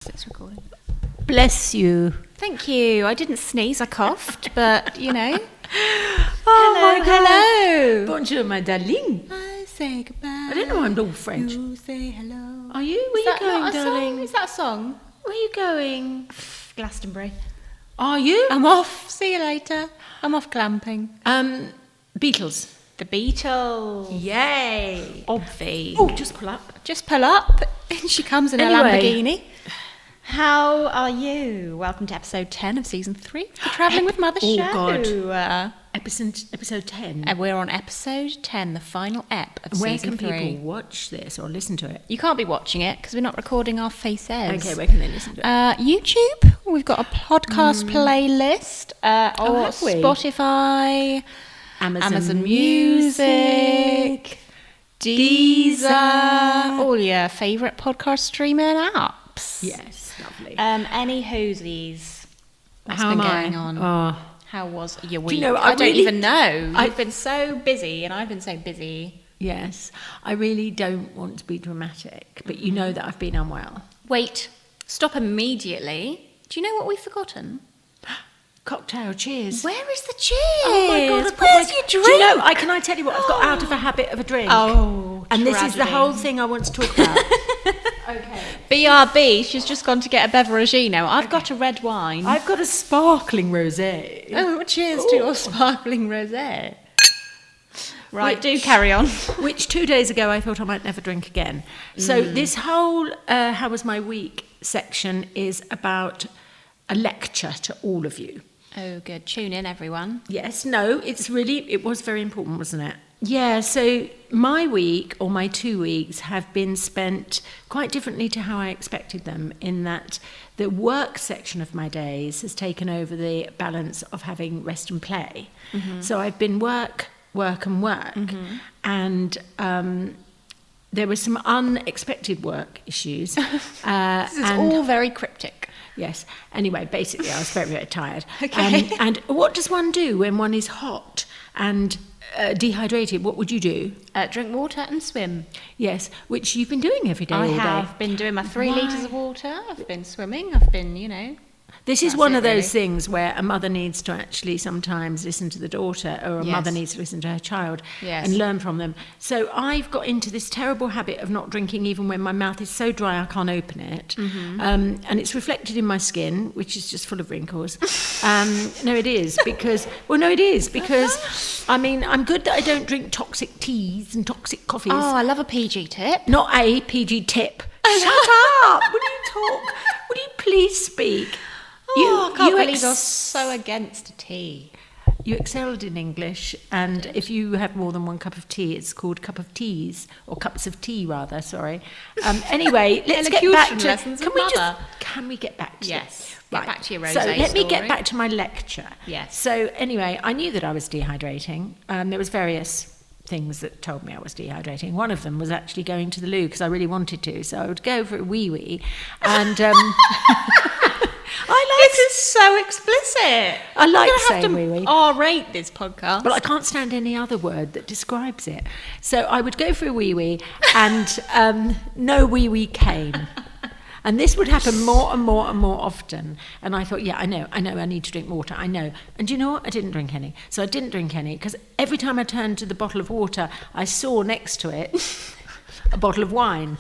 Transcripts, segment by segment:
It's recording. Bless you. Thank you. I didn't sneeze, I coughed, but you know. Oh Hello, my God. hello. Bonjour, my darling. I say goodbye. I don't know, I'm all French. You say hello. Are you? Where Is you that going, not a darling? song? Is that a song? Where are you going? Glastonbury. Are you? I'm off. See you later. I'm off glamping. Beatles. The Beatles. Yay. Obvi. Oh, just pull up. Just pull up. And she comes in Anyway. a Lamborghini. How are you? Welcome to episode 10 of season 3 of the Travelling with Mother Oh, show. God. Episode 10. And we're on episode 10, the final ep of Where season can 3. people watch this or listen to it? You can't be watching it because we're not recording our faces. Okay, where can they listen to it? YouTube. We've got a podcast playlist. Or have we? Spotify, Amazon Music, Deezer, all your favourite podcast streaming apps. Yes, lovely. Any hoosies? What's How been am I? going on? Oh. How was your week? Do you know, I don't really- even know. I- You've been so busy and I've been so busy. Yes, I really don't want to be dramatic, but you know that I've been unwell. Wait, stop immediately. Do you know what we've forgotten? Cocktail, cheers. Where is the cheers? Oh my God, I've got Where's my- your drink? Do you know, can I tell you what? I've got out of a habit of a drink. Oh, and this is the tragedy. whole thing I want to talk about. Okay. BRB, she's just gone to get a beveragino. I've got a red wine. I've got a sparkling rosé. Oh, cheers to your sparkling rosé. Right, do carry on. Which 2 days ago I thought I might never drink again. So this whole How Was My Week section is about a lecture to all of you. Oh, good. Tune in, everyone. Yes, no, it was very important, wasn't it? Yeah, so my week or my 2 weeks have been spent quite differently to how I expected them, in that the work section of my days has taken over the balance of having rest and play. Mm-hmm. So I've been work, and work. Mm-hmm. And there were some unexpected work issues. This is all very cryptic. Yes. Anyway, basically, I was very, very tired. Okay. And what does one do when one is hot and dehydrated? What would you do? Drink water and swim. Yes, which you've been doing every day all I day. have been doing my 3 Why? litres of water. I've been swimming. I've been, This is That's one it, of those really. things where a mother needs to actually sometimes listen to the daughter, or a Yes. mother needs to listen to her child Yes. and learn from them. So I've got into this terrible habit of not drinking even when my mouth is so dry I can't open it. Mm-hmm. And it's reflected in my skin, which is just full of wrinkles. No, it is, because I'm good that I don't drink toxic teas and toxic coffees. Oh, I love a PG tip. Not a PG tip. Shut up! Will you talk? Will you please speak? Oh, I can't believe ex- you're so against tea. You excelled in English, and if you have more than one cup of tea, it's called cup of teas, or cups of tea rather, sorry. Anyway, let's get back to... Lessons with Mother. Can we get back to Yes. Right. Get back to your rosé So let me get story. back to my lecture. Yes. So anyway, I knew that I was dehydrating. There was various things that told me I was dehydrating. One of them was actually going to the loo because I really wanted to. So I would go for a wee-wee, and... This is so explicit. I like You're saying gonna wee-wee. have to R-rate this podcast. But I can't stand any other word that describes it. So I would go for a wee-wee, and no wee-wee came. And this would happen more and more and more often. And I thought, yeah, I know, I need to drink water, I know. And do you know what? I didn't drink any. So I didn't drink any, because every time I turned to the bottle of water, I saw next to it a bottle of wine.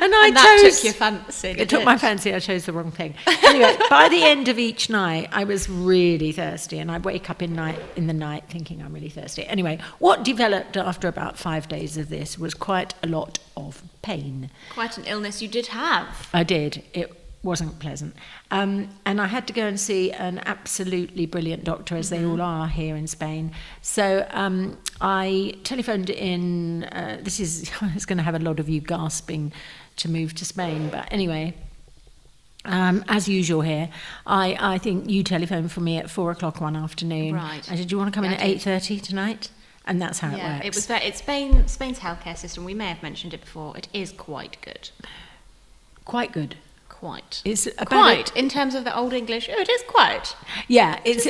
And that took your fancy. It took my fancy. I chose the wrong thing. Anyway, by the end of each night, I was really thirsty, and I'd wake up in the night thinking I'm really thirsty. Anyway, what developed after about 5 days of this was quite a lot of pain. Quite an illness you did have. I did. It wasn't pleasant. And I had to go and see an absolutely brilliant doctor, as they all are here in Spain. So I telephoned in. This is going to have a lot of you gasping to move to Spain. But anyway, as usual here, I think you telephoned for me at 4:00 one afternoon. Right. I said, do you want to come in at 8:30 tonight? And that's how it Yeah, works. it was Spain's healthcare system. We may have mentioned it before. It is quite good. Quite good. quite. It's about Quite, in terms of the Old English. Oh, it is quite. Yeah, it's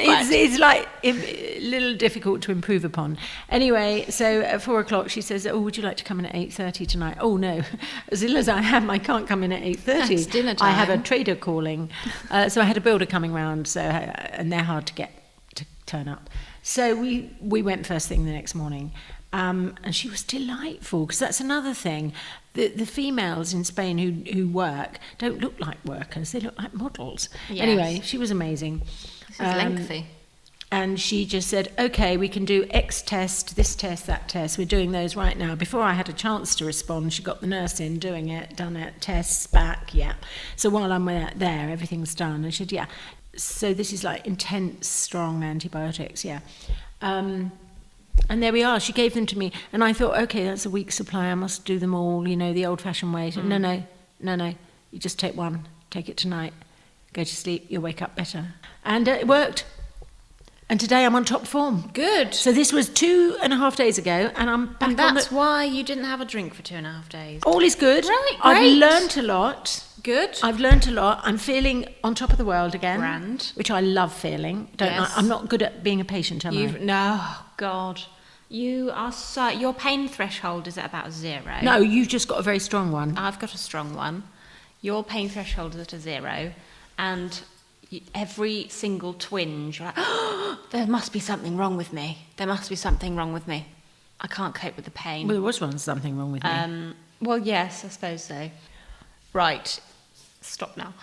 like a little difficult to improve upon. Anyway, so at 4 o'clock she says, "Oh, would you like to come in at 8:30 tonight?" Oh no, as ill as I am, I can't come in at 8:30. It's dinner time. I have a trader calling, so I had a builder coming round. So and they're hard to get to turn up. So we went first thing the next morning. And she was delightful, because that's another thing. The females in Spain who work don't look like workers, they look like models. Yes. Anyway, she was amazing. This is lengthy. And she just said, okay, we can do X test, this test, that test. We're doing those right now. Before I had a chance to respond, she got the nurse in, doing it, done it, tests back, yeah. So while I'm there, everything's done. And she said, yeah. So this is like intense, strong antibiotics, yeah. And there we are. She gave them to me, and I thought, okay, that's a week's supply. I must do them all, the old-fashioned way. No. You just take one. Take it tonight. Go to sleep. You'll wake up better. And it worked. And today I'm on top form. Good. So this was 2.5 days ago, and I'm back. And that's why you didn't have a drink for 2.5 days. All is good. Right, I've great. learnt a lot. Good. I've learnt a lot. I'm feeling on top of the world again. Grand. Which I love feeling. Yes. I'm not good at being a patient, am I? No, God. You are your pain threshold is at about 0. No, you've just got a very strong one. I've got a strong one. Your pain threshold is at a 0, and every single twinge, you're like, oh, there must be something wrong with me. There must be something wrong with me. I can't cope with the pain. Well, there was something wrong with me. Well, yes, I suppose so. Right, stop now.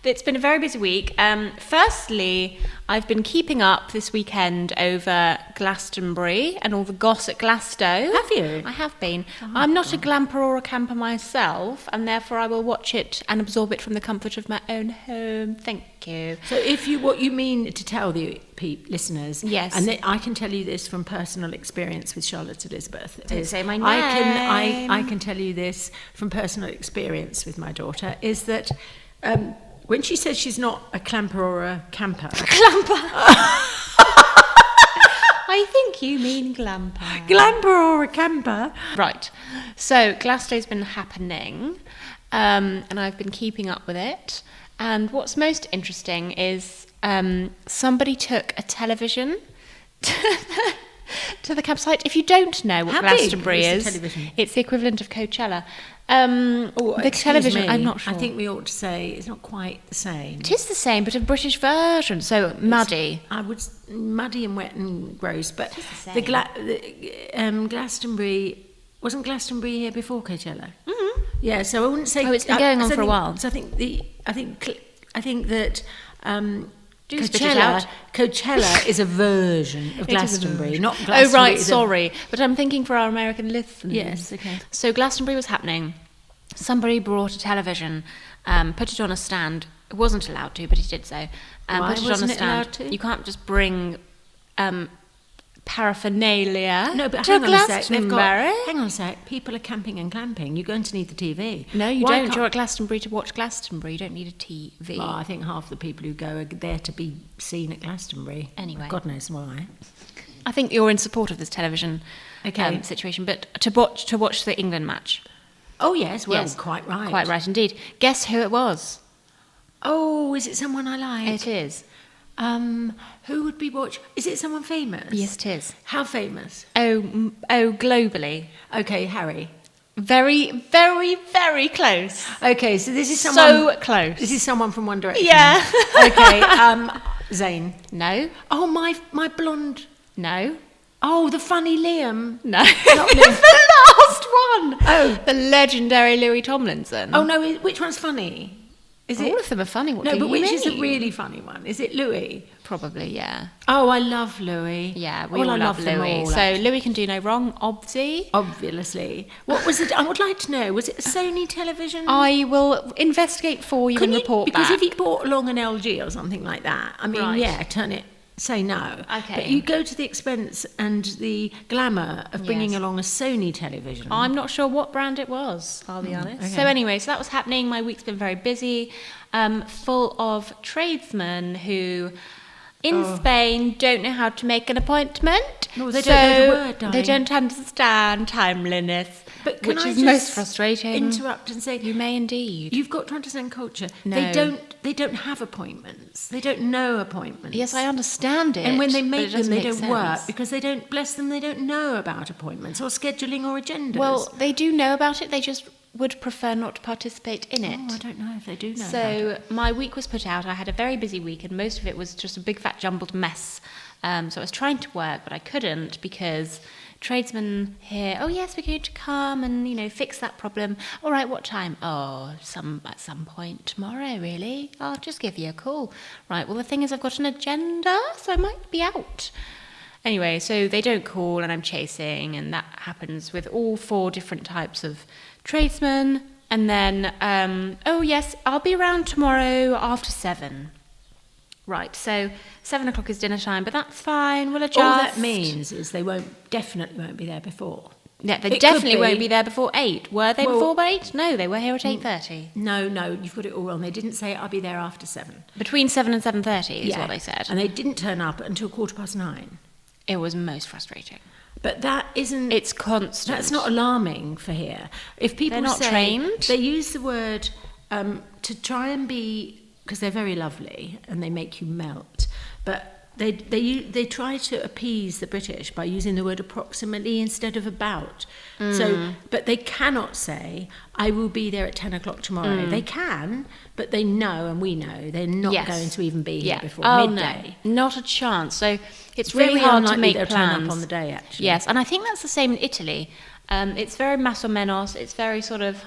It's been a very busy week. Firstly, I've been keeping up this weekend over Glastonbury and all the goss at Glasto. Have you? I have been. I'm not a glamper or a camper myself, and therefore I will watch it and absorb it from the comfort of my own home. Thank you. So what you mean to tell the listeners, yes, and I can tell you this from personal experience with Charlotte Elizabeth. Don't say my name. I can tell you this from personal experience with my daughter, is that when she says she's not a clamper or a camper... Clamper! I think you mean glamper. Glamper or a camper. Right. So Glasto's been happening, and I've been keeping up with it. And what's most interesting is somebody took a television to the campsite. If you don't know what Glastonbury is, it's the equivalent of Coachella. The television, I'm not sure. I think we ought to say it's not quite the same. It is the same, but a British version, so muddy. Muddy and wet and gross, but the Glastonbury, wasn't Glastonbury here before Coachella? Mm-hmm. Yeah, so I wouldn't say... Oh, it's been going on for a while. So I think that... Coachella is a version of Glastonbury, not Glastonbury. Oh, right, sorry. But I'm thinking for our American listeners. Yes, okay. So Glastonbury was happening. Somebody brought a television, put it on a stand. It wasn't allowed to, but he did so. Why put it wasn't on a it stand. allowed to? You can't just bring paraphernalia to Glastonbury. Hang on a sec. People are camping and glamping. You're going to need the TV. No, you don't. You're at Glastonbury to watch Glastonbury. You don't need a TV. Well, I think half the people who go are there to be seen at Glastonbury. Anyway. God knows why. I think you're in support of this television situation, but to watch the England match. Oh, yes. Well, yes. Quite right. Quite right indeed. Guess who it was? Oh, is it someone I like? It is. Who would be watching? Is it someone famous? Yes, it is. How famous? Oh, globally. Okay, Harry. Very, very, very close. Okay, so this is someone... So close. This is someone from One Direction. Yeah. Okay, Zayn. No. Oh, my blonde... No. Oh, the funny Liam. No. Not Liam. The last one. Oh. The legendary Louis Tomlinson. Oh, no, which one's funny? All of them are funny. What do you but which mean? is the really funny one? Is it Louis? Probably, yeah. Oh, I love Louis. Yeah, we all love Louis. So Louis can do no wrong, obviously. What was it? I would like to know. Was it a Sony television? I will investigate for you and report back. Because if he back. bought along an LG or something like that, I mean, yeah, turn it. Say no. Okay. But you go to the expense and the glamour of bringing along a Sony television. I'm not sure what brand it was, I'll be honest. Okay. So anyway, so that was happening. My week's been very busy, full of tradesmen who, in Spain, don't know how to make an appointment. No, they don't know the word, darling. They don't understand timeliness. But can which I is just most frustrating. interrupt and say, You may indeed. you've got to understand culture. No. They don't have appointments. They don't know appointments. Yes, I understand it. And when they but make it them, doesn't they make don't work sense. because they don't, bless them, they don't know about appointments or scheduling or agendas. Well, they do know about it. They just would prefer not to participate in it. I don't know if they do know about So my week was put out. I had a very busy week, and most of it was just a big fat jumbled mess. So I was trying to work, but I couldn't because tradesmen here, oh yes, we're going to come and fix that problem. All right, what time? Oh, at some point tomorrow, really. I'll just give you a call. Right, well the thing is I've got an agenda, so I might be out. Anyway, so they don't call and I'm chasing, and that happens with all 4 different types of tradesmen. And then, oh yes, I'll be around tomorrow after 7. Right, so 7 o'clock is dinner time, but that's fine, we'll adjust. All that means is they definitely won't be there before. Yeah, they It definitely could be. won't be there before 8. Were they before 8? No, they were here at 8:30. No, you've got it all wrong. They didn't say I'll be there after 7. Between 7 and 7:30 is what they said. And they didn't turn up until 9:15. It was most frustrating. But that isn't... It's constant. That's not alarming for here. If people They're not say... trained. They use the word to try and be... Because they're very lovely and they make you melt. But they try to appease the British by using the word approximately instead of about. So, but they cannot say, I will be there at 10 o'clock tomorrow. They can, but they know, and we know, they're not going to even be here before midday. No, not a chance. So it's Very really hard to unlikely make they'll plans. turn up on the day, actually. Yes, and I think that's the same in Italy. It's very mas o menos. It's very sort of,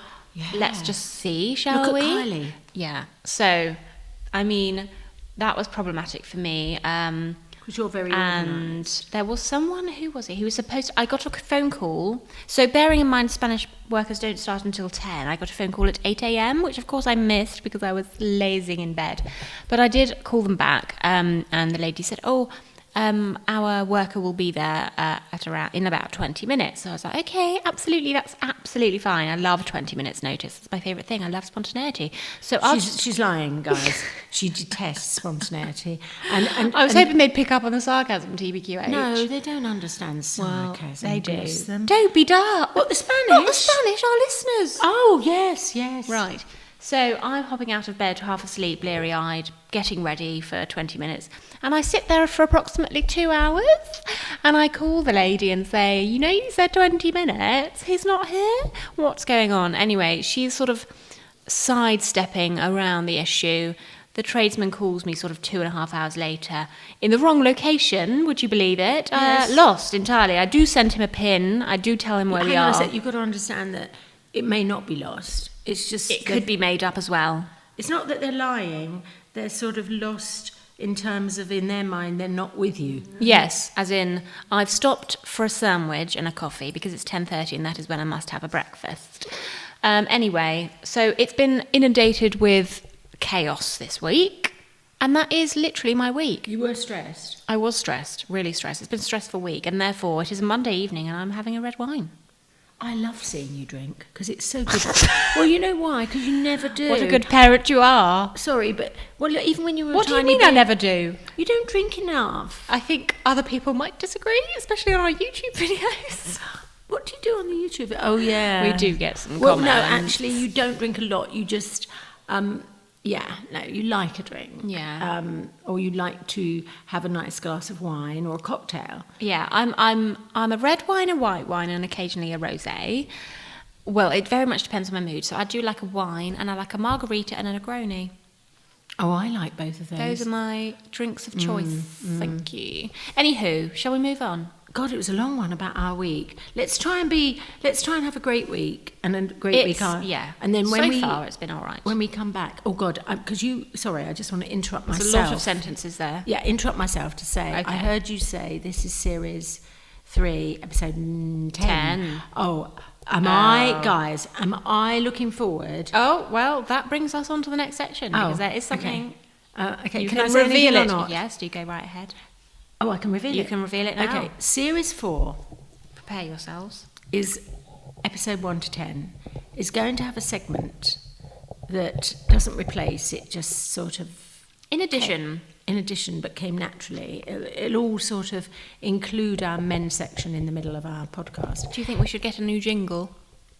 let's just see, shall Look we? at Kylie. Yeah. So, I mean, that was problematic for me. Because you're very And organised. there was someone, who was it? He was supposed to, I got a phone call. So bearing in mind Spanish workers don't start until 10, I got a phone call at 8 a.m, which of course I missed because I was lazing in bed. But I did call them back, and the lady said, our worker will be there in about 20 minutes. So I was like, okay, absolutely, that's absolutely fine. I love 20 minutes notice. It's my favourite thing. I love spontaneity. So She's lying, guys. She detests spontaneity. And I was hoping they'd pick up on the sarcasm, TBQH. No, they don't understand sarcasm. They do. Bless them. Don't be dark. What, the Spanish? Not the Spanish, our listeners. Oh, yes. Right. So I'm hopping out of bed, half asleep, bleary-eyed, getting ready for 20 minutes. And I sit there for approximately 2 hours. And I call the lady and say, you said 20 minutes. He's not here. What's going on? Anyway, she's sort of sidestepping around the issue. The tradesman calls me sort of 2.5 hours later in the wrong location. Would you believe it? Yes. Lost entirely. I do send him a pin. I do tell him where we Hang on are. a sec, you've got to understand that it may not be lost. It's just... It could be made up as well. It's not that they're lying. They're sort of lost in terms of, in their mind, they're not with you. Yes, as in, I've stopped for a sandwich and a coffee because it's 10:30 and that is when I must have a breakfast. Anyway, so it's been inundated with chaos this week, and that is literally my week. You were stressed. I was stressed, really stressed. It's been a stressful week, and therefore it is a Monday evening and I'm having a red wine. I love seeing you drink because it's so good. Well, you know why? Because you never do. What a good parent you are. Sorry, but look, even when you were What a do you tiny mean I bit, never do? you don't drink enough. I think other people might disagree, especially on our YouTube videos. What do you do on the YouTube? Oh yeah, We do get some Well, comments. no, actually, you don't drink a lot. You just, you like a drink. Yeah. Or you like to have a nice glass of wine or a cocktail. Yeah, I'm a red wine, a white wine, and occasionally a rosé. Well, it very much depends on my mood. So I do like a wine, and I like a margarita and a Negroni. Oh, I like both of those. Those are my drinks of choice. Thank you. Anywho, shall we move on? God, it was a long one about our week. Let's try and have a great week and a great week. Yeah. And then when so far, it's been all right. when we come back, oh God, sorry, I just want to interrupt myself. There's a lot of sentences there. Yeah, interrupt myself to say, Okay. I heard you say this is series 3, episode 10. 10. Oh, am I looking forward? Oh, well, that brings us on to the next section because there is something. Okay, You can can I say reveal anything it. or not? Yes, do go right ahead. Oh, I can reveal it. You can reveal it now. Okay, series 4 Prepare yourselves. is episode 1 to 10 is going to have a segment that doesn't replace, it just sort of In addition, but came naturally. It'll all sort of include our men's section in the middle of our podcast. do you think we should get a new jingle?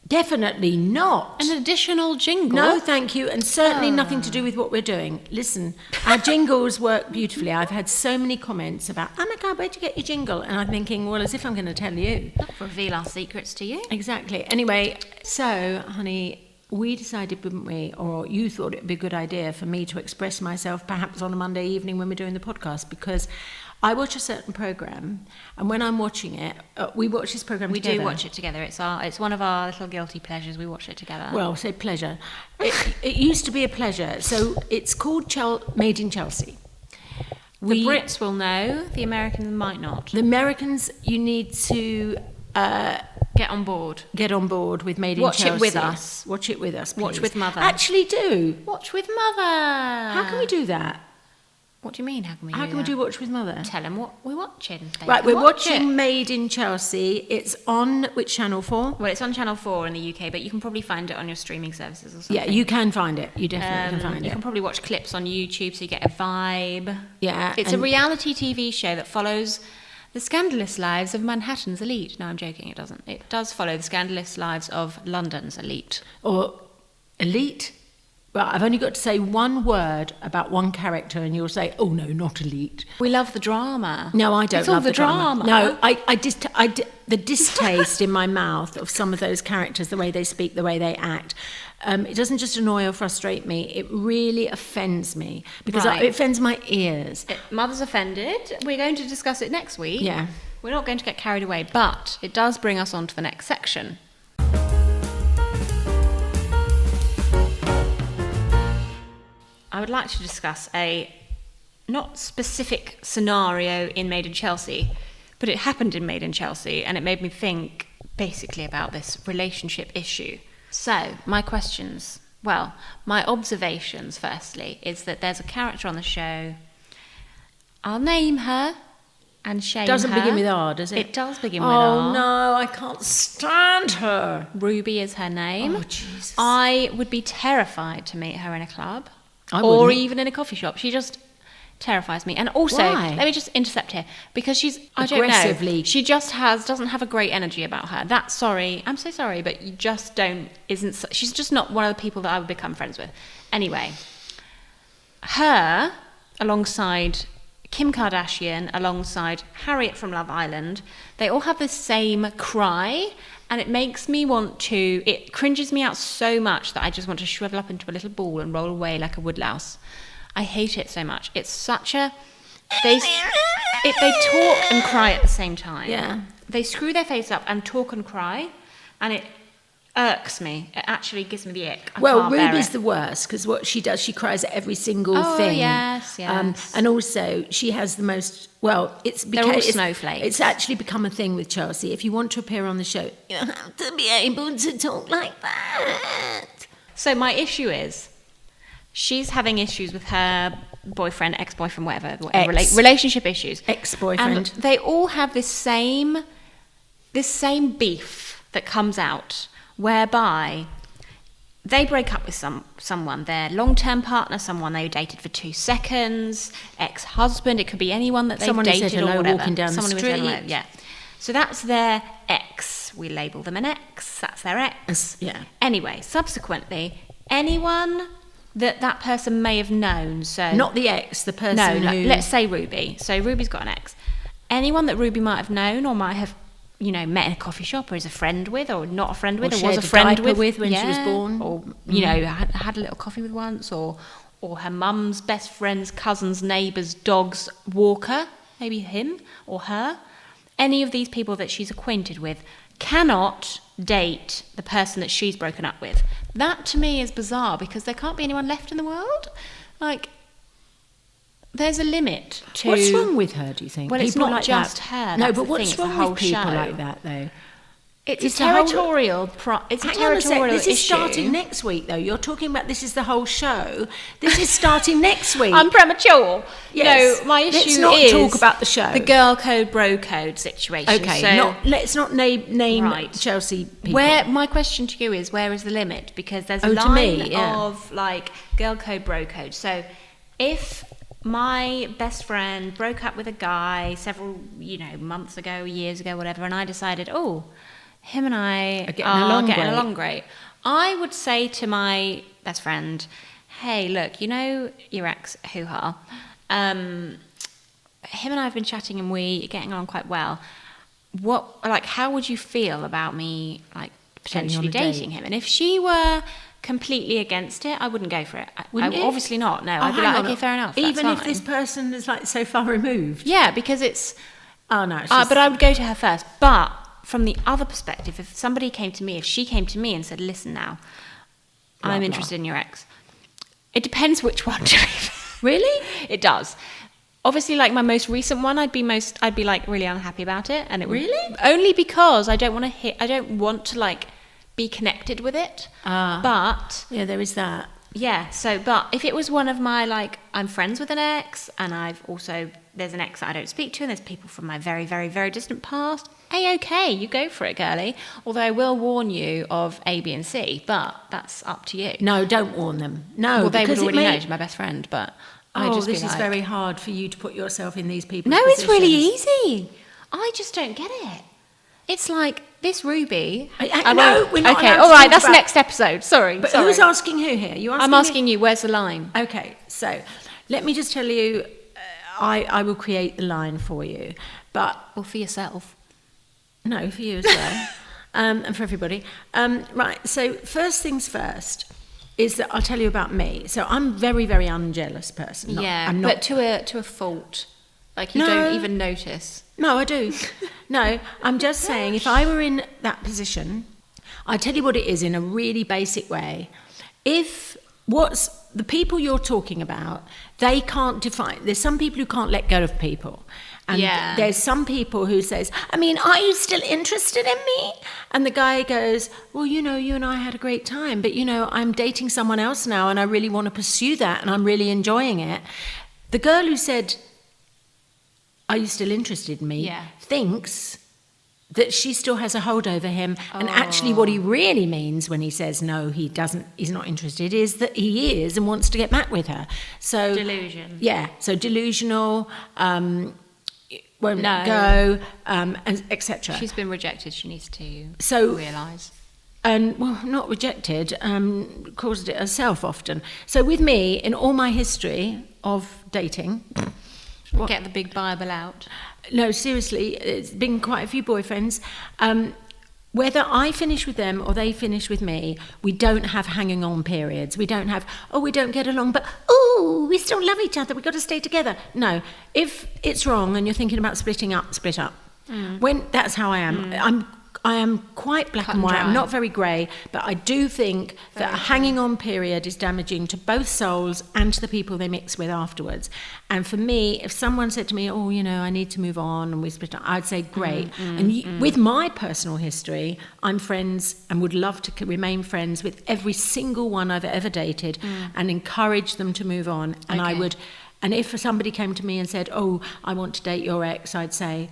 Definitely not. An additional jingle? No, thank you, and certainly nothing to do with what we're doing. Listen, our jingles work beautifully. I've had so many comments about, oh my God, where'd you get your jingle? And I'm thinking, well, as if I'm going to tell you. Not reveal our secrets to you. Exactly. Anyway, so, honey, we decided, wouldn't we, or you thought it would be a good idea for me to express myself perhaps on a Monday evening when we're doing the podcast, because I watch a certain programme, and when I'm watching it, we watch this programme together. We do watch it together. It's one of our little guilty pleasures. We watch it together. Well, say pleasure. It used to be a pleasure. So it's called Made in Chelsea. The Brits will know. The Americans might not. The Americans, you need to get on board. Get on board with Made in Chelsea. Watch it with us. Watch it with us, please. Watch with Mother. Actually do. Watch with Mother. How can we do that? What do you mean? How can we? How can we do Watch with Mother? Tell them what we're watching. Right, we're watching Made in Chelsea. It's on which channel 4? Well, it's on channel 4 in the UK, but you can probably find it on your streaming services or something. Yeah, you can find it. You definitely can find it. You can probably watch clips on YouTube so you get a vibe. Yeah, it's a reality TV show that follows the scandalous lives of Manhattan's elite. No, I'm joking. It doesn't. It does follow the scandalous lives of London's elite. Or elite. Well, I've only got to say one word about one character and you'll say, oh no, not elite. We love the drama. No, I don't it's love all the drama. No, the distaste in my mouth of some of those characters, the way they speak, the way they act, it doesn't just annoy or frustrate me, it really offends me because it offends my ears. Mother's offended. We're going to discuss it next week. Yeah. We're not going to get carried away, but it does bring us on to the next section. I would like to discuss a not specific scenario in Made in Chelsea, but it happened in Made in Chelsea, and it made me think basically about this relationship issue. So, my observations, firstly, is that there's a character on the show. I'll name her and shame Doesn't her. begin with R, does it? It does begin with R. Oh no, I can't stand her. Ruby is her name. Oh, Jesus. I would be terrified to meet her in a club. I or wouldn't. even in a coffee shop. She just terrifies me. And also, Why? let me just intercept here, because she's, I don't Aggressively. know, she just doesn't have a great energy about her. I'm so sorry, but you just she's just not one of the people that I would become friends with. Anyway, her, alongside Kim Kardashian, alongside Harriet from Love Island, they all have the same cry, and it cringes me out so much that I just want to shrivel up into a little ball and roll away like a woodlouse. I hate it so much. It's such a... They talk and cry at the same time. Yeah. They screw their face up and talk and cry, and it irks me. It actually gives me the ick. I Well, can't bear Ruby's it. the worst because what she does, she cries at every single thing. Yes. And also, she has the most. Well, They're all snowflakes. It's actually become a thing with Chelsea. If you want to appear on the show, you have to be able to talk like that. So my issue is, she's having issues with her boyfriend, ex-boyfriend, whatever relationship issues. Ex-boyfriend. And they all have this same beef that comes out, whereby they break up with someone, their long-term partner, someone they dated for 2 seconds, ex-husband, it could be anyone that they've Someone who dated said hello or whatever. walking down the Someone who said street. hello, yeah. So that's their ex. We label them an ex. That's their ex. Yeah. Anyway, subsequently, anyone that person may have known, so... Not the ex, the person who... let's say Ruby. So Ruby's got an ex. Anyone that Ruby might have known or might have, met in a coffee shop or is a friend with or not a friend with or was a friend with when she was born. Or, had a little coffee with once or her mum's best friend's cousin's neighbour's dog's walker, maybe him or her. Any of these people that she's acquainted with cannot date the person that she's broken up with. That to me is bizarre because there can't be anyone left in the world. Like, there's a limit to... What's wrong with her, do you think? Well, it's People not like just that. her. No, That's but the what's thing, wrong it's the with people whole show. like that, though? It's It's a the whole- territorial... It's a Hang on a sec, territorial this is issue. starting next week, though. You're talking about this is the whole show. This is starting next week. I'm premature. Yes. No, my issue Let's not is talk about the show. the girl code, bro code situation. Okay, So let's not name Right. Chelsea people. where my question to you is, where is the limit? Because there's a Oh, to line me, yeah. of like girl code, bro code. So if my best friend broke up with a guy several, months ago, years ago, whatever, and I decided, him and I are getting along great. I would say to my best friend, hey, look, you know your ex, hoo-ha. Him and I have been chatting and we are getting along quite well. How would you feel about me, like, potentially dating him? And if she were completely against it, I wouldn't go for it. Obviously not, no. I'd be like, okay, fair enough. Even if this person is like so far removed? Yeah, because it's... Oh, no. But I would go to her first. But from the other perspective, if she came to me and said, listen now, I'm interested in your ex. It depends which one. Really? It does. Obviously, like my most recent one, I'd be like really unhappy about it. And it would, really? Only because I don't want to like be connected with it. But yeah, there is that. Yeah. So, but if it was one of my, like, I'm friends with an ex, and there's an ex that I don't speak to, and there's people from my very, very, very distant past. Okay, you go for it, girlie. Although I will warn you of A, B, and C, but that's up to you. No, don't warn them. No, well, they would already know, to my best friend, but this is very hard for you to put yourself in these people's positions. It's really easy. I just don't get it. It's like this Ruby. No, we're not. Okay, all right, that's next episode. Sorry. But who's asking who here? I'm asking you. Where's the line? Okay, so let me just tell you. I will create the line for you, but for yourself. No, for you as well, and for everybody. Right. So first things first is that I'll tell you about me. So I'm very, very unjealous person. But to a fault. Like you don't even notice. No, I do. No, I'm just saying, if I were in that position, I'll tell you what it is in a really basic way. The people you're talking about, they can't define. There's some people who can't let go of people. And there's some people who says, I mean, are you still interested in me? And the guy goes, well, you know, you and I had a great time, but, you know, I'm dating someone else now and I really want to pursue that and I'm really enjoying it. The girl who said, are you still interested in me? Thinks that she still has a hold over him. And actually what he really means when he says no, he's not interested, is that he is and wants to get back with her. So delusion. Yeah, so delusional, won't let go, and etc. She's been rejected, she needs to realise. And, well, not rejected, caused it herself often. So with me, in all my history of dating... Get the big Bible out. No, seriously, it's been quite a few boyfriends. Whether I finish with them or they finish with me, we don't have hanging on periods. We don't have, we don't get along, but, we still love each other, we've got to stay together. No, if it's wrong and you're thinking about splitting up, split up. That's how I am. I am quite black and white. I'm not very grey, but I do think that a hanging on period is damaging to both souls and to the people they mix with afterwards. And for me, if someone said to me, I need to move on and we split up, I'd say, great. With my personal history, I'm friends and would love to remain friends with every single one I've ever dated and encourage them to move on. And I would, and if somebody came to me and said, I want to date your ex, I'd say,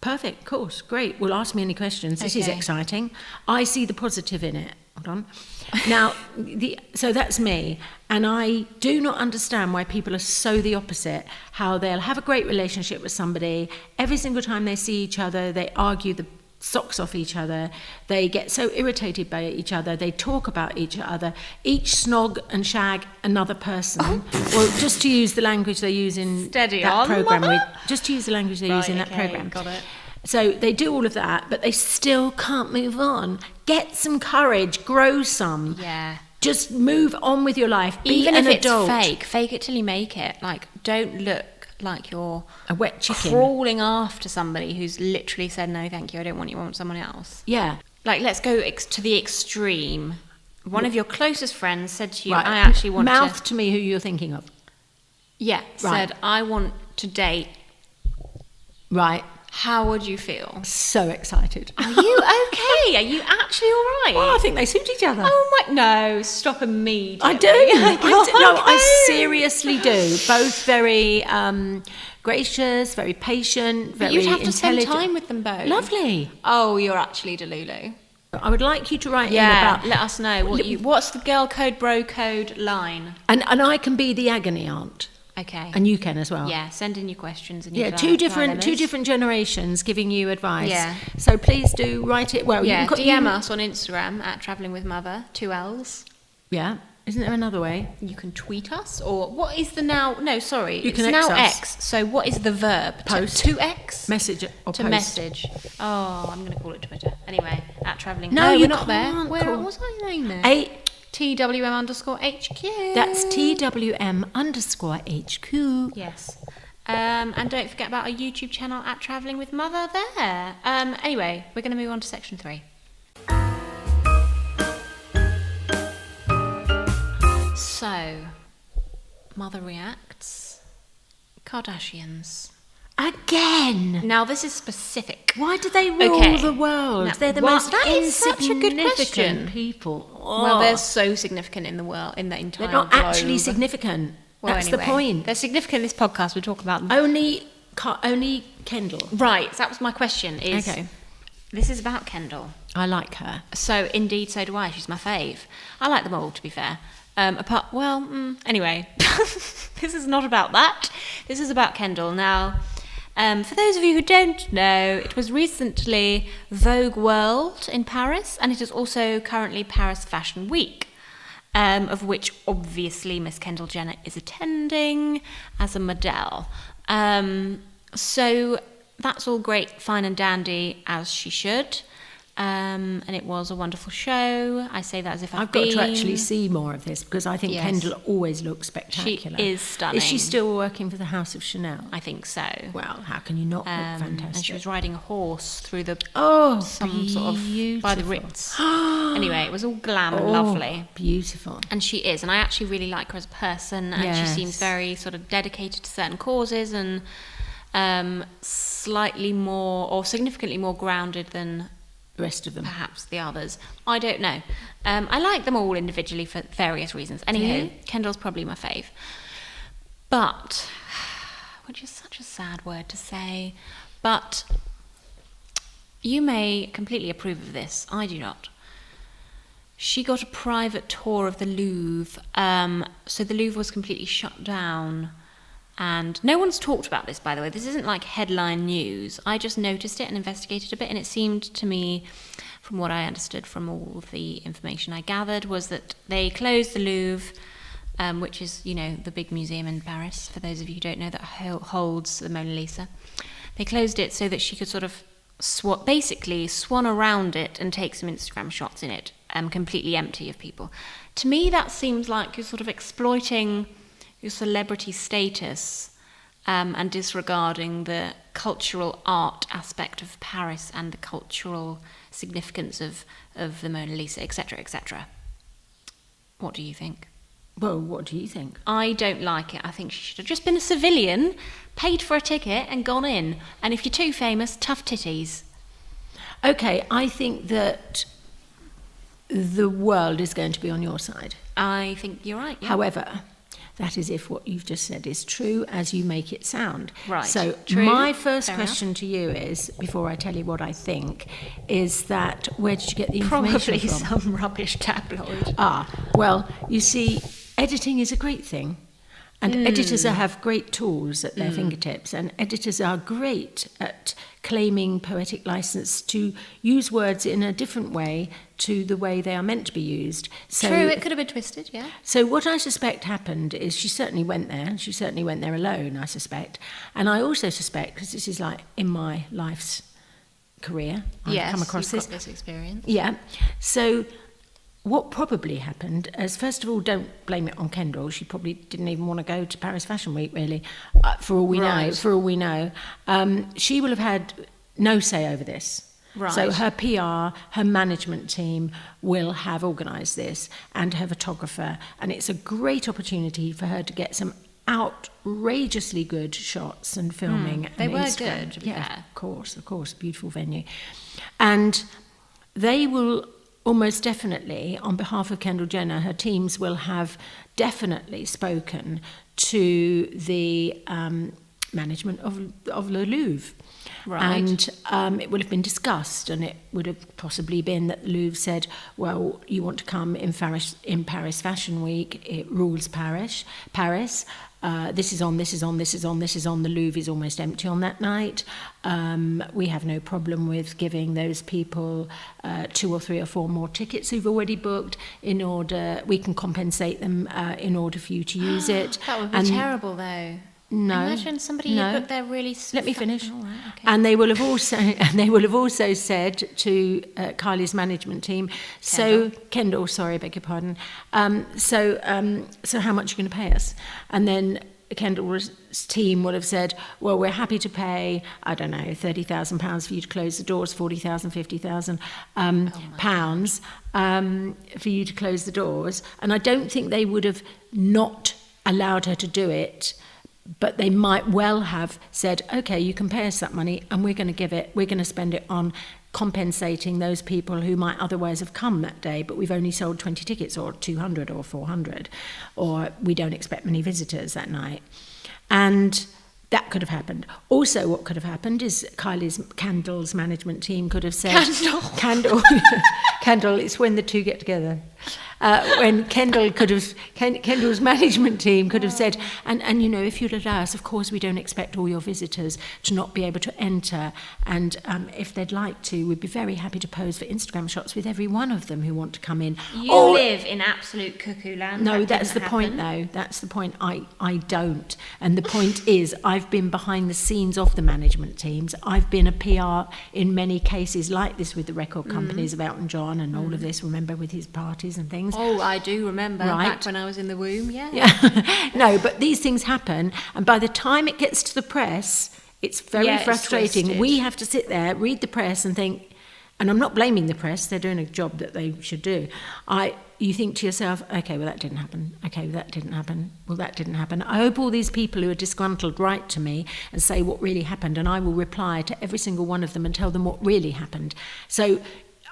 perfect, of course, great. Well, ask me any questions. This is exciting. I see the positive in it. Hold on. Now, so that's me. And I do not understand why people are so the opposite, how they'll have a great relationship with somebody. Every single time they see each other, they argue the socks off each other. They get so irritated by each other. They talk about each other. Each snog and shag another person. Well, just to use the language they use in that program. Just to use the language they use in that program. Got it. So they do all of that, but they still can't move on. Get some courage. Grow some. Yeah. Just move on with your life. Be Even an if adult. it's fake. Fake it till you make it. Like, don't look like you're a wet chicken crawling after somebody who's literally said, no, thank you, I don't want you, I want someone else. Yeah. Like, let's go to the extreme. One of your closest friends said to you, I actually want Mouth to me who you're thinking of. Yeah, said, I want to date. Right. How would you feel? So excited. Are you okay? Are you actually all right? Well, I think they suit each other. Oh my, no, stop immediately. I do. I seriously do. Both very gracious, very patient, very intelligent. You'd have to spend time with them both. Lovely. Oh, you're actually Delulu. I would like you to write in about... let us know. What's the girl code, bro code line? And I can be the agony aunt. Okay. And you can as well. Yeah, send in your questions and your two different generations giving you advice. Yeah. So please do write it. Well, Yeah, you can DM us on Instagram at Travelling with Mother, 2 L's. Yeah. Isn't there another way? You can tweet us, or what is the now? No, sorry, You it's can now X us. X. So what is the verb? Post. To X. Message or To post. message. Oh, I'm going to call it Twitter. Anyway, at Travelling. No, we're you not there. can't Where call- was I saying there? TWM_HQ. That's TWM_HQ. Yes. And don't forget about our YouTube channel at Travelling with Mother there. Anyway, we're going to move on to section 3. So, Mother reacts. Kardashians. Again. Now, this is specific. Why do they rule the world? Now, They're the well, most that is such a good insignificant question. people. Well, they're so significant in the world, in the entire They're not globe. actually significant. Well, That's anyway, the point. They're significant in this podcast. We'll talk about them. Only Kendall. Right, so that was my question. Okay. This is about Kendall. I like her. So, indeed, so do I. She's my fave. I like them all, to be fair. Anyway, this is not about that. This is about Kendall. Now, for those of you who don't know, it was recently Vogue World in Paris, and it is also currently Paris Fashion Week, of which obviously Miss Kendall Jenner is attending as a model. So that's all great, fine and dandy, as she should. And it was a wonderful show. I say that as if I've got to actually see more of this because I think Yes. Kendall always looks spectacular. She is stunning. Is she still working for the House of Chanel? I think so. Well, how can you not look fantastic? And she was riding a horse through the beautiful. sort of by the Ritz. Anyway, it was all glam and lovely. Beautiful. And she is, and I actually really like her as a person. And she seems very sort of dedicated to certain causes and slightly more or significantly more grounded than The rest of them. perhaps the others. I don't know. I like them all individually for various reasons. Anywho, Kendall's probably my fave. But, which is such a sad word to say, but you may completely approve of this. I do not. She got a private tour of the Louvre. So the Louvre was completely shut down. And no one's talked about this, by the way. This isn't like headline news. I just noticed it and investigated a bit, and it seemed to me, from what I understood from all of the information I gathered, was that they closed the Louvre, which is, you know, the big museum in Paris, for those of you who don't know, that holds the Mona Lisa. They closed it so that she could sort of basically swan around it and take some Instagram shots in it, completely empty of people. To me, that seems like you're sort of exploiting your celebrity status and disregarding the cultural art aspect of Paris and the cultural significance of the Mona Lisa, etc., etc. What do you think? Well, what do you think? I don't like it. I think she should have just been a civilian, paid for a ticket and gone in. And if you're too famous, tough titties. Okay, I think that the world is going to be on your side. I think you're right. Yeah. However, that is if what you've just said is true as you make it sound. Right. So True. my first Fair question to you is, before I tell you what I think, is that where did you get the information Probably from? some rubbish tabloid. Well, you see, editing is a great thing. And editors have great tools at their fingertips, and editors are great at claiming poetic license to use words in a different way to the way they are meant to be used. So, True, it could have been twisted, yeah. So what I suspect happened is she certainly went there, and she certainly went there alone, I suspect. And I also suspect, because this is like in my life's career, I've come across you've got this experience. Yeah. So what probably happened is, first of all, don't blame it on Kendall. She probably didn't even want to go to Paris Fashion Week, really, for all we know. For all we know, she will have had no say over this. Right. So her PR, her management team will have organised this, and her photographer, and it's a great opportunity for her to get some outrageously good shots and filming. They and were Instagram. good, to be fair. Of course, beautiful venue. And they will almost definitely, on behalf of Kendall Jenner, her teams will have definitely spoken to the management of the Louvre. Right. And it would have been discussed, and it would have possibly been that the Louvre said, well, you want to come in Paris Fashion Week, it rules Paris. This is on. The Louvre is almost empty on that night. We have no problem with giving those people 2 or 3 or 4 more tickets who've already booked in order, we can compensate them in order for you to use it. That would be terrible, though. No. Imagine somebody who booked their really... Let me finish. Oh, right, okay. And they will have also said to Kylie's management team, Kendall, sorry, I beg your pardon. So how much are you going to pay us? And then Kendall's team would have said, well, we're happy to pay, I don't know, £30,000 for you to close the doors, 40,000, 50,000 pounds for you to close the doors. And I don't think they would have not allowed her to do it, but they might well have said, okay, you can pay us that money and we're going to spend it on compensating those people who might otherwise have come that day, but we've only sold 20 tickets or 200 or 400, or we don't expect many visitors that night. And that could have happened. Also, what could have happened is Kendall's management team could have said... Kendall, it's when the two get together. When Kendall's management team could have said, and you know, if you'd allow us, of course we don't expect all your visitors to not be able to enter, and if they'd like to, we'd be very happy to pose for Instagram shots with every one of them who want to come in. You live in absolute cuckoo land. No, that's the point though. That's the point. I don't. And the point is, I've been behind the scenes of the management teams. I've been a PR in many cases like this with the record companies of Elton John and all of this, remember, with his parties and things. Oh, I do remember, right. Back when I was in the womb, yeah. No, but these things happen, and by the time it gets to the press, it's very frustrating. It's we have to sit there, read the press and think, and I'm not blaming the press, they're doing a job that they should do. You think to yourself, okay, well, that didn't happen. Okay, well, that didn't happen. Well, that didn't happen. I hope all these people who are disgruntled write to me and say what really happened, and I will reply to every single one of them and tell them what really happened. So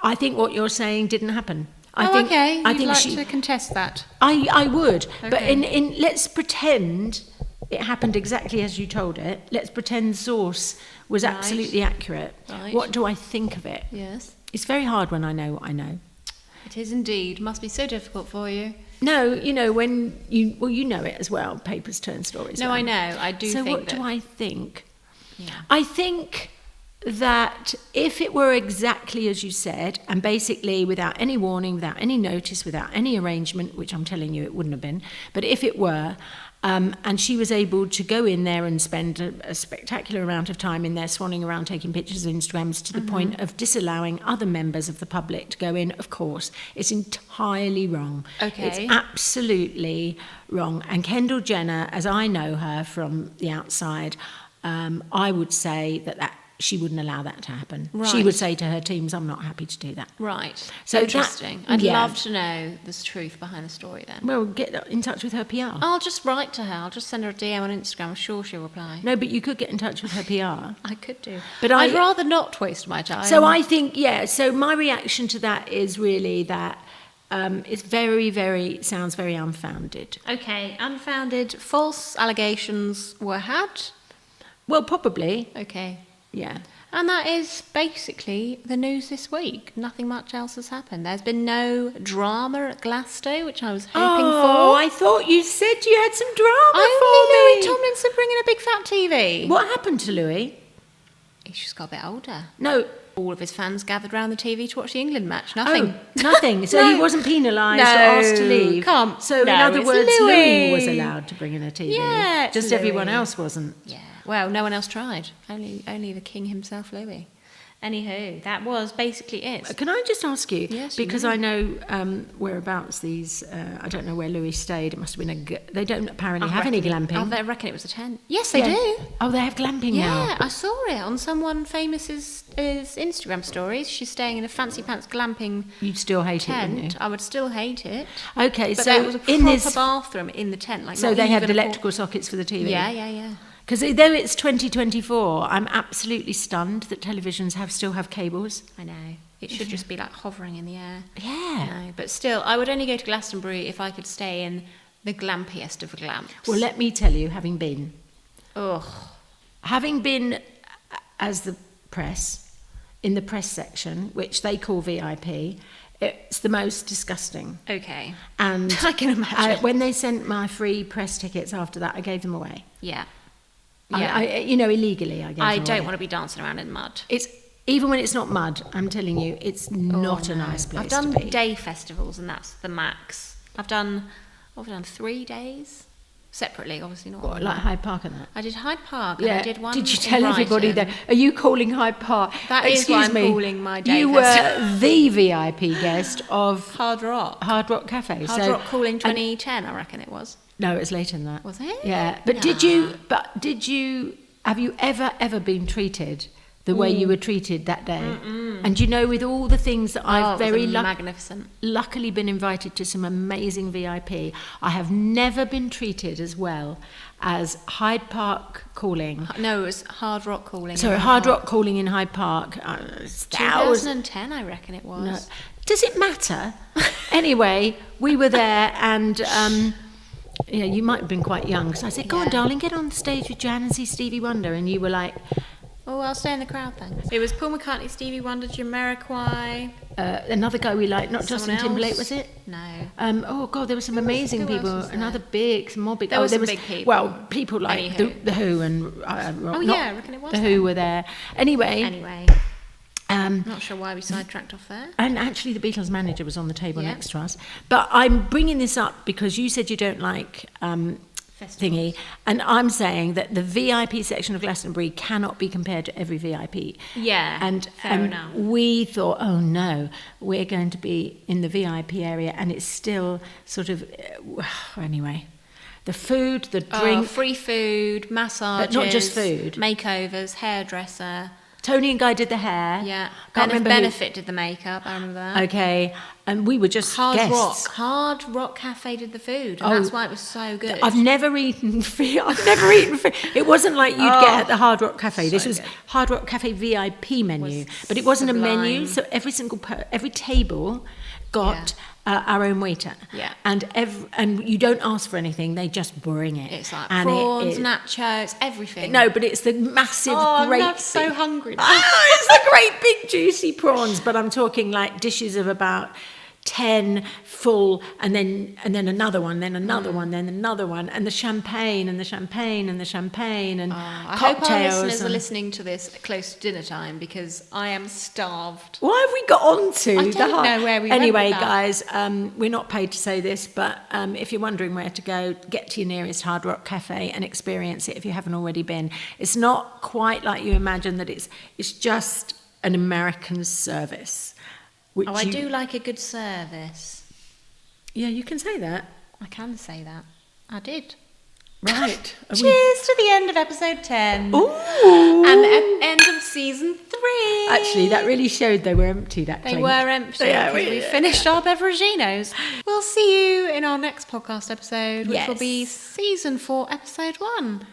I think what you're saying didn't happen. Okay. You'd like to contest that? I would. Okay. But in let's pretend it happened exactly as you told it. Let's pretend the source was absolutely accurate. Right. What do I think of it? Yes. It's very hard when I know what I know. It is indeed. Must be so difficult for you. No, you know, when you know it as well. Papers turn stories. No, around. I know. I do so think what do I think? Yeah. I think that if it were exactly as you said, and basically without any warning, without any notice, without any arrangement, which I'm telling you it wouldn't have been, but if it were, and she was able to go in there and spend a spectacular amount of time in there swanning around taking pictures of Instagrams to the point of disallowing other members of the public to go in, of course, it's entirely wrong. Okay. It's absolutely wrong. And Kendall Jenner, as I know her from the outside, I would say that she wouldn't allow that to happen. Right. She would say to her teams, I'm not happy to do that. Right. So interesting. I'd love to know the truth behind the story then. Well, get in touch with her PR. I'll just write to her. I'll just send her a DM on Instagram. I'm sure she'll reply. No, but you could get in touch with her PR. I could do. But I'd rather not waste my time. So I think, so my reaction to that is really that it's sounds very unfounded. Okay, unfounded, false allegations were had? Well, probably. Okay. Yeah. And that is basically the news this week. Nothing much else has happened. There's been no drama at Glastonbury, which I was hoping for. Oh, I thought you said you had some drama Only for me. Louis Tomlinson bringing a big fat TV. What happened to Louis? He's just got a bit older. No. All of his fans gathered round the TV to watch the England match. Nothing. Oh, nothing. So he wasn't penalised or asked to leave. So in other words, Louis was allowed to bring in a TV. Yeah, just Louis. everyone else wasn't. Yeah. Well, no one else tried. Only the king himself, Louis. Anywho, that was basically it. Can I just ask you? Yes, because I know whereabouts these. I don't know where Louis stayed. It must have been they don't apparently have any glamping. I reckon it was a tent. Yes, they do. Oh, they have glamping now. Yeah, I saw it on someone famous's Instagram stories. She's staying in a fancy pants glamping. You'd still hate it, wouldn't you? I would still hate it. Okay, but so there was a proper bathroom in the tent. So they have the electrical sockets for the TV. Yeah. Because though it's 2024, I'm absolutely stunned that televisions still have cables. I know. It should just be like hovering in the air. Yeah. No, but still, I would only go to Glastonbury if I could stay in the glampiest of glamps. Well, let me tell you, having been. Ugh. having been as the press, in the press section, which they call VIP, it's the most disgusting. Okay. And I can imagine. when they sent my free press tickets after that, I gave them away. Yeah. Illegally, I gave them away. I don't want to be dancing around in mud. It's even when it's not mud. I'm telling you, it's not a nice place I've done to be. day festivals, and that's the max. I've done 3 days separately, obviously not. What, like Hyde Park and that? I did Hyde Park. And I did one. Did you in tell everybody Brighton. that? Are you calling Hyde Park? That is Excuse what I'm me, calling my day you festival. were the VIP guest of Hard Rock. Hard Rock Cafe. Hard Rock Calling 2010, I reckon it was. No, it was later than that. Was it? Yeah, but have you ever been treated the way you were treated that day? And you know, with all the things that I've very magnificent. luckily been invited to some amazing VIP, I have never been treated as well as Hyde Park Calling. No, it was Hard Rock Calling. Sorry, Hard Rock Calling in Hyde Park. 2010, I reckon it was. No. Does it matter? Anyway, we were there, and you might have been quite young, because I said, "Go on, darling, get on the stage with Jan and see Stevie Wonder," and you were like, "Oh, I'll stay in the crowd, thanks." It was Paul McCartney, Stevie Wonder, Jamiroquai. Another guy we liked, not Justin Timberlake, was it? No. Oh God, there were some amazing people. Some more big. There were some big people. Well, people like the Who and I reckon it was. The Who were there. Anyway. Not sure why we sidetracked off there. And actually, the Beatles manager was on the table next to us. But I'm bringing this up because you said you don't like thingy, and I'm saying that the VIP section of Glastonbury cannot be compared to every VIP. Yeah, and fair enough. We thought, oh no, we're going to be in the VIP area, and it's still sort of anyway. The food, the drink, free food, massages, but not just food, makeovers, hairdresser. Tony and Guy did the hair. Yeah, Benefit did the makeup. I remember that. Okay, and we were just guests. Hard Rock Cafe did the food, and that's why it was so good. I've never eaten food. It wasn't like you'd get at the Hard Rock Cafe. This was Hard Rock Cafe VIP menu, but it wasn't a menu. So every table got our own waiter. Yeah, and you don't ask for anything; they just bring it. It's like prawns, nachos, everything. No, but it's the massive, great. I'm so hungry now. It's the great big juicy prawns. But I'm talking like dishes of about 10 full, and then another one, then another one, then another one, and the champagne and cocktails. I hope our listeners are listening to this close to dinner time, because I am starved. Why have we got on to I don't know where we Anyway, went with guys, we're not paid to say this, but if you're wondering where to go, get to your nearest Hard Rock Cafe and experience it if you haven't already been. It's not quite like you imagine that it's just an American service. I do like a good service. Yeah, you can say that. I can say that. I did. Right. Cheers to the end of episode 10. Ooh. And the end of season 3. Actually, that really showed they were empty, that They clink. were empty. Yeah, we finished our beveraginos. We'll see you in our next podcast episode, which will be season 4, episode 1.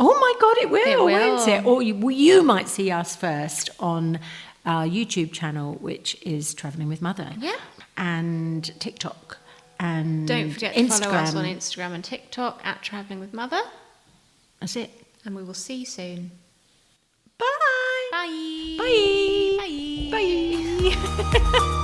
Oh my God, it will, will. won't it? Or you might see us first on our YouTube channel, which is Travelling with Mother. Yeah. And TikTok. And don't forget to follow us on Instagram and TikTok at Travelling with Mother. That's it. And we will see you soon. Bye. Bye. Bye. Bye. Bye.